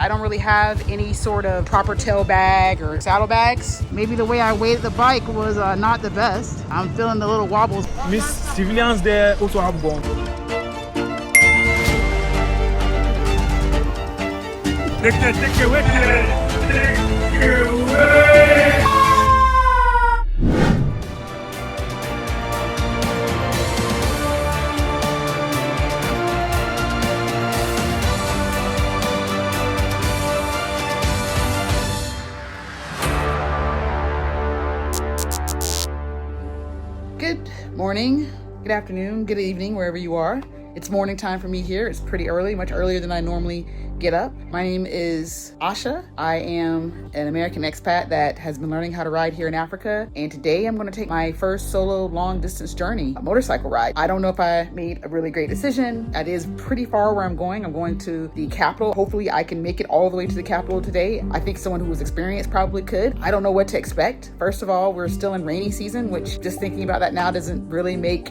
I don't really have any sort of proper tail bag or saddle bags. Maybe the way I weighted the bike was not the best. I'm feeling the little wobbles. Miss civilians there also have guns. Take away. Good morning, good afternoon, good evening, wherever you are. It's morning time for me here. It's pretty early, much earlier than I normally get up. My name is Asha. I am an American expat that has been learning how to ride here in Africa. And today I'm going to take my first solo long distance journey, a motorcycle ride. I don't know if I made a really great decision. It is pretty far where I'm going. I'm going to the capital. Hopefully I can make it all the way to the capital today. I think someone who was experienced probably could. I don't know what to expect. First of all, we're still in rainy season, which just thinking about that now doesn't really make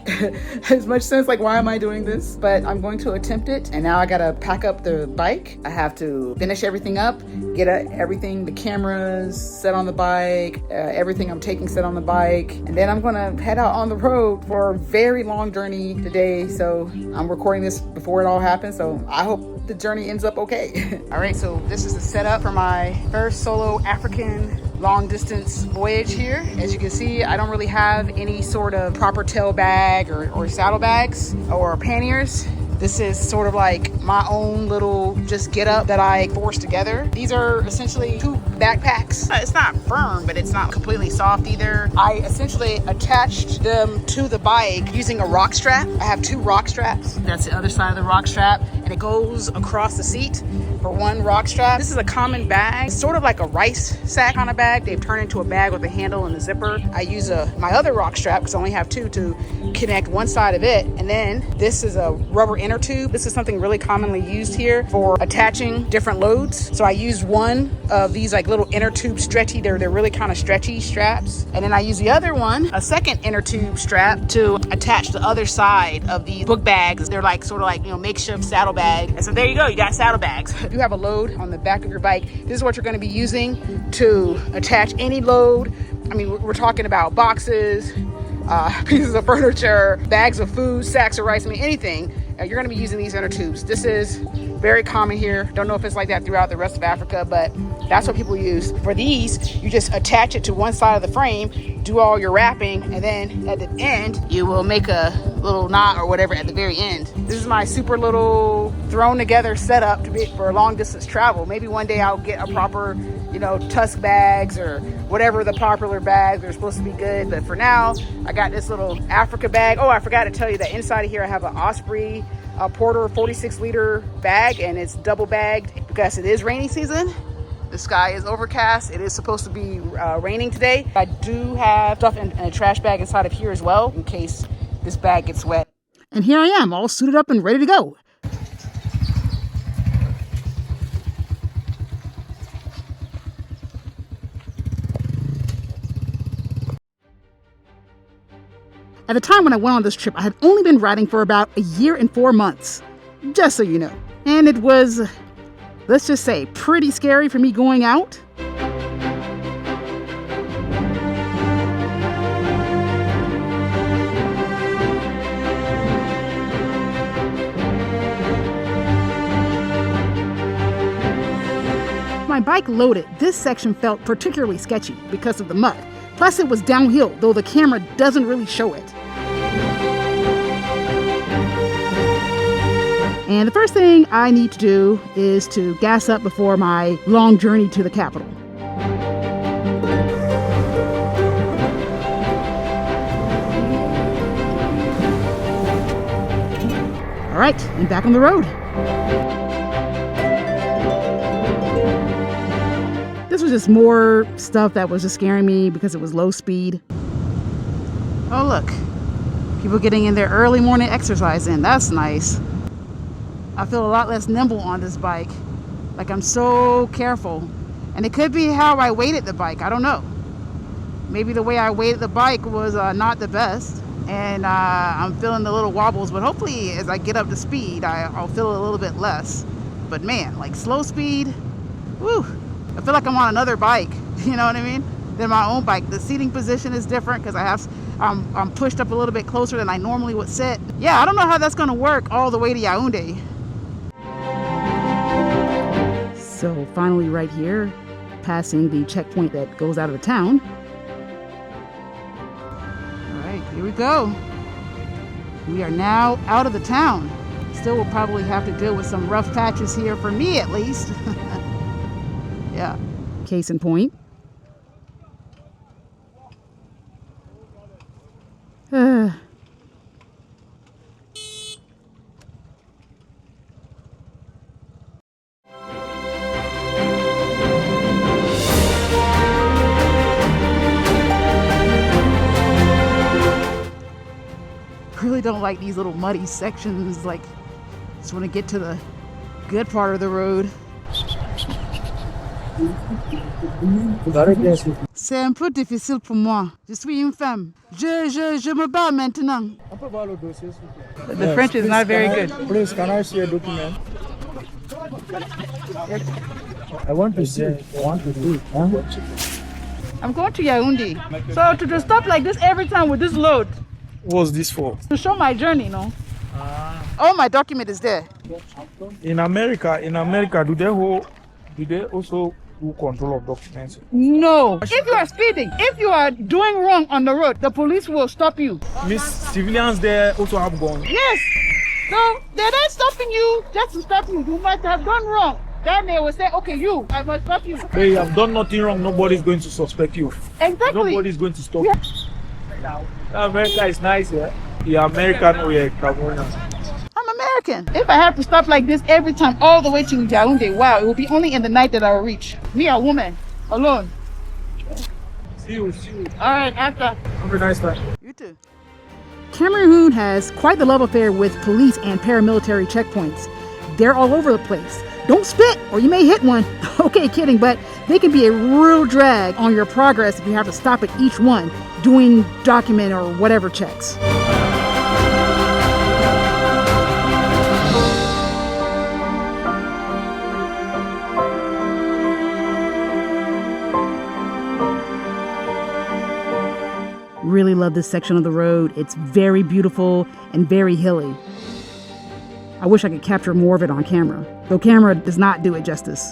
as much sense. Like, why am I doing this? But I'm going to attempt it. And now I got to pack up the bike. I have to finish everything up, get everything, the cameras set on the bike, everything I'm taking set on the bike. And then I'm going to head out on the road for a very long journey today. So I'm recording this before it all happens. So I hope the journey ends up okay. All right, so this is the setup for my first solo African long distance voyage here. As you can see, I don't really have any sort of proper tail bag or saddle bags or panniers. This is sort of like my own little just get up that I forced together. These are essentially two backpacks. It's not firm, but it's not completely soft either. I essentially attached them to the bike using a rock strap. I have two rock straps. That's the other side of the rock strap, and it goes across the seat for one rock strap. This is a common bag, sort of like a rice sack kind of bag. They've turned into a bag with a handle and a zipper. I use my other rock strap, because I only have two, to connect one side of it. And then this is a rubber inner tube. This is something really commonly used here for attaching different loads. So I used one of these like little inner tube stretchy, they're really kind of stretchy straps. And then I use the other one, a second inner tube strap, to attach the other side of these book bags. They're like sort of like, makeshift saddle bag. And so there you go, you got saddle bags. If you have a load on the back of your bike, this is what you're going to be using to attach any load. I mean, we're talking about boxes, pieces of furniture, bags of food, sacks of rice, I mean, anything. You're going to be using these inner tubes. This is very common here. Don't know if it's like that throughout the rest of Africa, but that's what people use. For these, you just attach it to one side of the frame, do all your wrapping, and then at the end, you will make a little knot or whatever at the very end. This is my super little thrown together setup for long distance travel. Maybe one day I'll get a proper, tusk bags or whatever the popular bags are supposed to be good. But for now, I got this little Africa bag. Oh, I forgot to tell you that inside of here, I have an Osprey Porter 46-liter bag, and it's double bagged because it is rainy season. The sky is overcast. It is supposed to be raining today. I do have stuff in a trash bag inside of here as well, in case this bag gets wet. And here I am, all suited up and ready to go. At the time when I went on this trip, I had only been riding for about a year and 4 months, just so you know. And it was, let's just say, pretty scary for me going out. My bike loaded, this section felt particularly sketchy because of the mud. Plus it was downhill, though the camera doesn't really show it. And the first thing I need to do is to gas up before my long journey to the capital. All right, and back on the road. This was just more stuff that was just scaring me because it was low speed. Oh, look. People getting in their early morning exercise in. That's nice. I feel a lot less nimble on this bike. Like, I'm so careful. And it could be how I weighted the bike. I don't know. Maybe the way I weighted the bike was not the best. And I'm feeling the little wobbles. But hopefully, as I get up to speed, I'll feel a little bit less. But man, like slow speed, Woo! I feel like I'm on another bike. You know what I mean? Than my own bike. The seating position is different because I'm pushed up a little bit closer than I normally would sit. Yeah, I don't know how that's gonna work all the way to Yaounde. So finally right here, passing the checkpoint that goes out of the town. All right, here we go. We are now out of the town. Still will probably have to deal with some rough patches here, for me at least. Yeah. Case in point. Really don't like these little muddy sections. Like, just want to get to the good part of the road. C'est un peu difficile pour moi. Je suis une femme. Je me bats maintenant. The French is not very good. Please, can I see a document? I want to see. I'm going to Yaounde. So to just stop like this every time with this load. What's this for? To show my journey, no? All my document is there. In America, do they also do control of documents? No. If you are speeding, if you are doing wrong on the road, the police will stop you. Miss, civilians there also have guns. Yes. So they're not stopping you just to stop you. You might have done wrong. Then they will say, okay, I must stop you. Hey, you have done nothing wrong. Nobody's going to suspect you. Exactly. Nobody's going to stop you. America is nice, yeah? You're American or you're Cameroonian? I'm American. If I have to stop like this every time all the way to Yaounde, wow, it will be only in the night that I will reach. Me, a woman, alone. See you. All right, after. Have a nice time. You too. Cameroon has quite the love affair with police and paramilitary checkpoints. They're all over the place. Don't spit or you may hit one. Okay, kidding, but they can be a real drag on your progress if you have to stop at each one doing document or whatever checks. Really love this section of the road. It's very beautiful and very hilly. I wish I could capture more of it on camera, though camera does not do it justice.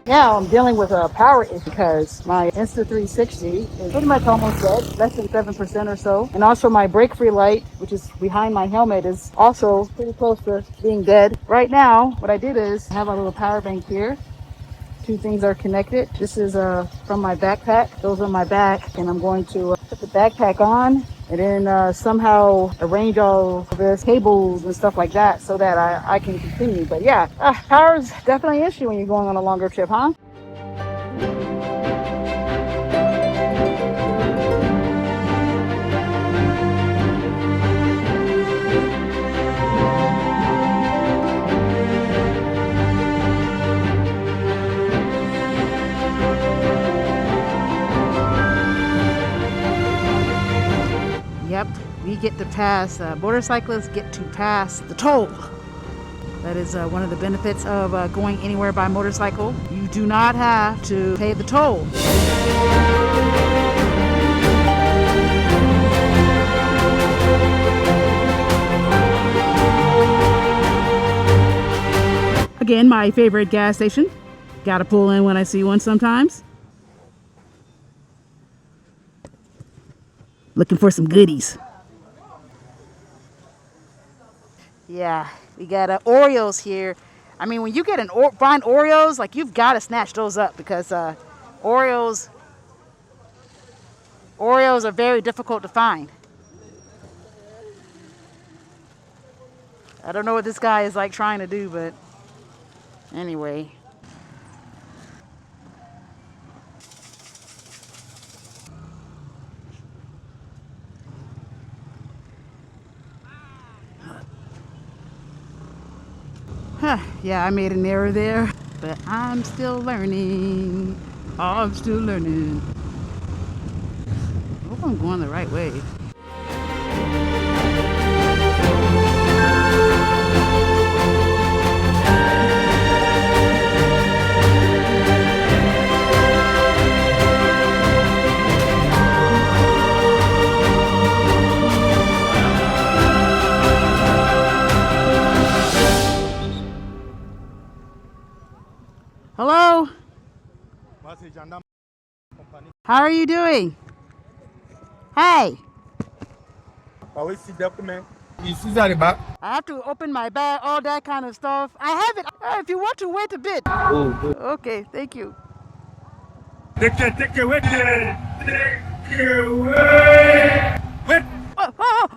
Now I'm dealing with a power issue because my Insta360 is pretty much almost dead, less than 7% or so. And also my brake-free light, which is behind my helmet, is also pretty close to being dead. Right now, what I did is I have a little power bank here. Two things are connected. This is from my backpack. Those are my back, and I'm going to put the backpack on and then somehow arrange all of this cables and stuff like that so that I can continue. But yeah, power is definitely an issue when you're going on a longer trip, huh? Yep, we get to pass, motorcyclists get to pass the toll. That is one of the benefits of going anywhere by motorcycle. You do not have to pay the toll. Again, my favorite gas station. Gotta pull in when I see one sometimes. Looking for some goodies. Yeah, we got Oreos here. I mean, when you get find Oreos, like you've got to snatch those up because Oreos are very difficult to find. I don't know what this guy is like trying to do, but anyway. Yeah, I made an error there, but I'm still learning. I'm still learning. I hope I'm going the right way. How are you doing? Hey. I I have to open my bag, all that kind of stuff. I have it. If you want to wait a bit. Okay, thank you. Take it away. Take it away. Wait. Oh, oh,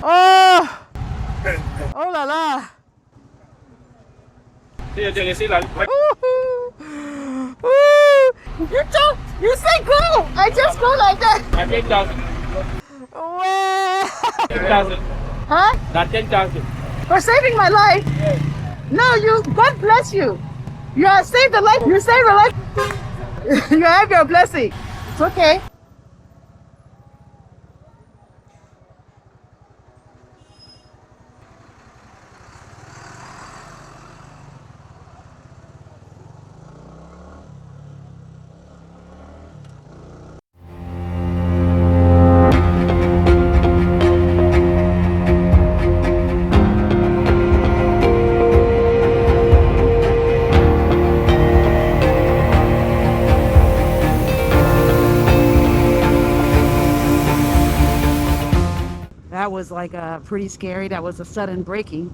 oh. Oh la la. You say go. I just go like that. Huh? Not 10,000. For saving my life. No, God bless you. You have saved the life. You saved a life. You have your blessing. It's okay. That was like pretty scary. That was a sudden braking.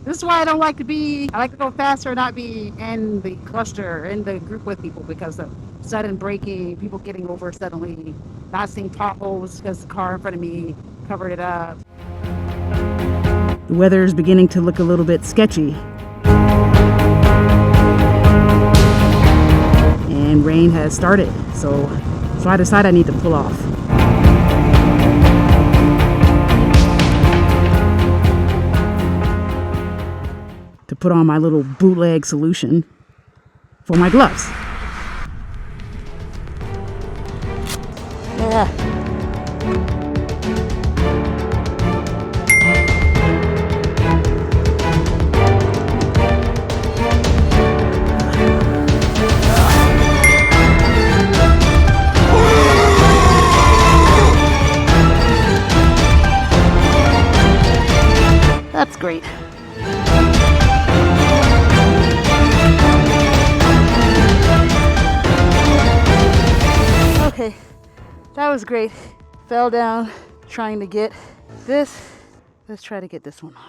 This is why I don't like to be, I like to go faster, not be in the cluster, in the group with people, because of sudden braking, people getting over suddenly, not seeing potholes because the car in front of me covered it up. The weather is beginning to look a little bit sketchy. And rain has started, so I decided I need to pull off. To put on my little bootleg solution for my gloves. Yeah. That's great. Okay, that was great. Fell down trying to get this. Let's try to get this one on.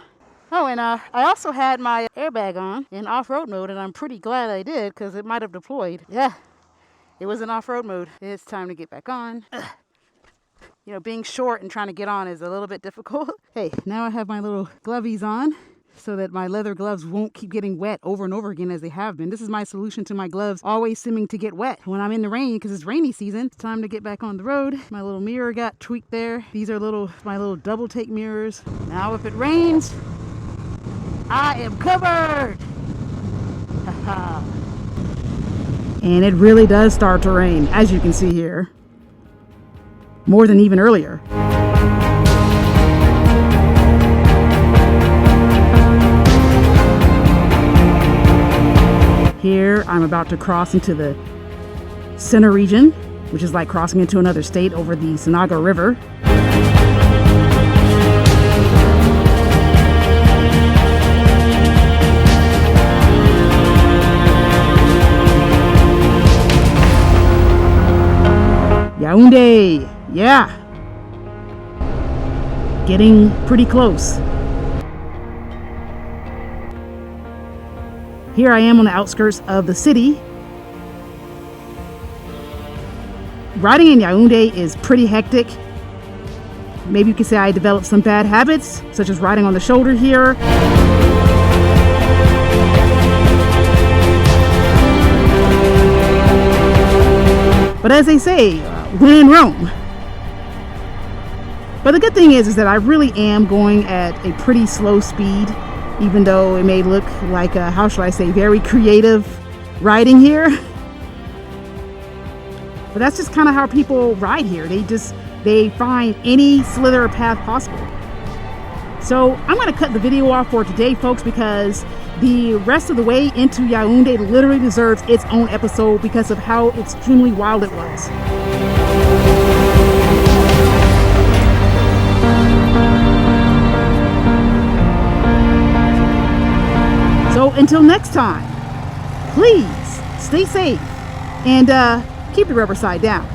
Oh, and I also had my airbag on in off-road mode, and I'm pretty glad I did because it might have deployed. Yeah, it was in off-road mode. It's time to get back on. You know, being short and trying to get on is a little bit difficult. Hey, now I have my little glovies on so that my leather gloves won't keep getting wet over and over again as they have been. This is my solution to my gloves always seeming to get wet when I'm in the rain because it's rainy season. It's time to get back on the road. My little mirror got tweaked there. These are my little double take mirrors. Now if it rains, I am covered. And it really does start to rain, as you can see here. More than even earlier. Here, I'm about to cross into the center region, which is like crossing into another state over the Sanaga River. Yaounde, yeah. Getting pretty close. Here I am on the outskirts of the city. Riding in Yaounde is pretty hectic. Maybe you could say I developed some bad habits, such as riding on the shoulder here. But as they say, when in Rome. But the good thing is that I really am going at a pretty slow speed, even though it may look like, how shall I say, very creative riding here. But that's just kind of how people ride here. They find any slither path possible. So I'm going to cut the video off for today, folks, because the rest of the way into Yaounde literally deserves its own episode because of how extremely wild it was. So until next time, please stay safe and keep the rubber side down.